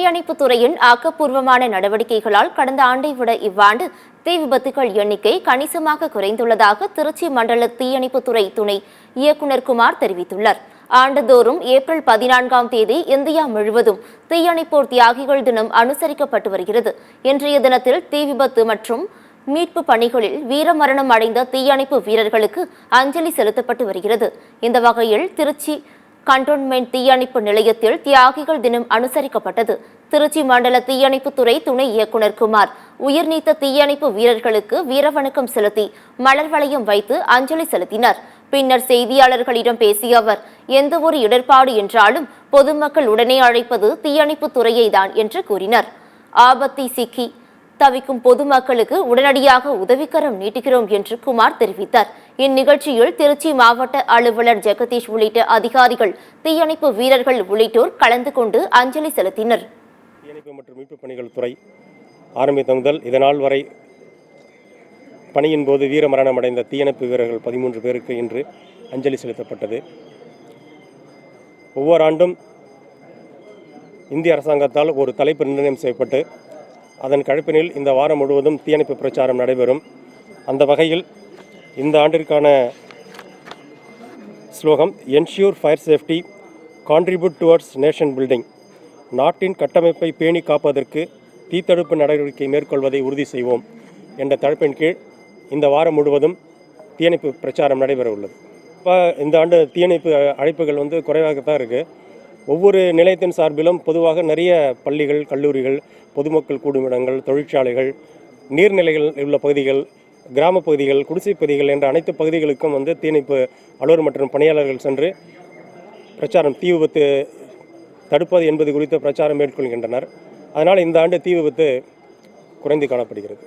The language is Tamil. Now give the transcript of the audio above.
தீயணைப்புத் துறையின் ஆக்கப்பூர்வமான நடவடிக்கைகளால் கடந்த ஆண்டை விட இவ்வாண்டு தீ விபத்துகள் எண்ணிக்கை கணிசமாக குறைந்துள்ளதாக திருச்சி மண்டல தீயணைப்புத்துறை துணை இயக்குநர் குமார் தெரிவித்துள்ளார். ஆண்டுதோறும் ஏப்ரல் 14ஆம் தேதி இந்தியா முழுவதும் தீயணைப்போர் தியாகிகள் தினம் அனுசரிக்கப்பட்டு வருகிறது. இன்றைய தினத்தில் தீ விபத்து மற்றும் மீட்பு பணிகளில் வீரமரணம் அடைந்த தீயணைப்பு வீரர்களுக்கு அஞ்சலி செலுத்தப்பட்டு வருகிறது. இந்த வகையில் திருச்சி கண்டோன்மெண்ட் தீயணைப்பு நிலையத்தில் தியாகிகள் தினம் அனுசரிக்கப்பட்டது. திருச்சி மண்டல தீயணைப்புத்துறை துணை இயக்குநர் குமார் உயிர்நீத்த தீயணைப்பு வீரர்களுக்கு வீரவணக்கம் செலுத்தி மலர் வளையம் வைத்து அஞ்சலி செலுத்தினார். பின்னர் செய்தியாளர்களிடம் பேசிய அவர், எந்த ஒரு இடர்பாடு என்றாலும் பொதுமக்கள் உடனே அழைப்பது தீயணைப்பு துறையை தான் என்று கூறினார். ஆபத்தை சிக்கி தவிக்கும் பொதுமக்களுக்கு உடனடியாக உதவிக்கரம் நீட்டுகிறோம் என்று குமார் தெரிவித்தார். இந்நிகழ்ச்சியில் திருச்சி மாவட்ட அலுவலர் ஜெகதீஷ் உள்ளிட்ட அதிகாரிகள், தீயணைப்பு வீரர்கள் உள்ளிட்டோர் கலந்து கொண்டு அஞ்சலி செலுத்தினர். தீயணைப்பு மற்றும் மீட்பு பணிகள் துறை ஆரம்பித்த முதல் இதனால் வரை பணியின் போது வீரமரணம் அடைந்த தீயணைப்பு வீரர்கள் 13 பேருக்கு இன்று அஞ்சலி செலுத்தப்பட்டது. ஒவ்வொரு ஆண்டும் இந்திய அரசாங்கத்தால் ஒரு தலைப்பு நிர்ணயம் செய்யப்பட்டு அதன் கழிப்பினில் இந்த வாரம் முழுவதும் தீயணைப்பு பிரச்சாரம் நடைபெறும். அந்த வகையில் இந்த ஆண்டிற்கான ஸ்லோகம் ensure fire safety, contribute towards nation building. நாட்டின் கட்டமைப்பை பேணி காப்பதற்கு தீத்தடுப்பு நடவடிக்கை மேற்கொள்வதை உறுதி செய்வோம் என்ற தலைப்பின் கீழ் இந்த வாரம் முழுவதும் தீயணைப்பு பிரச்சாரம் நடைபெற உள்ளது. இப்போ இந்த ஆண்டு தீயணைப்பு அழைப்புகள் குறைவாகத்தான் இருக்குது. ஒவ்வொரு நிலையத்தின் சார்பிலும் பொதுவாக நிறைய பள்ளிகள், கல்லூரிகள், பொதுமக்கள் கூடும் இடங்கள், தொழிற்சாலைகள், நீர்நிலைகள் உள்ள பகுதிகள், கிராம பகுதிகள், குடிசை பகுதிகள் என்ற அனைத்து பகுதிகளுக்கும் தீயணைப்பு அலுவலர் மற்றும் பணியாளர்கள் சென்று பிரச்சாரம் தீ விபத்து தடுப்பது என்பது குறித்த பிரச்சாரம் மேற்கொள்கின்றனர். அதனால் இந்த ஆண்டு தீ விபத்து குறைந்து காணப்படுகிறது.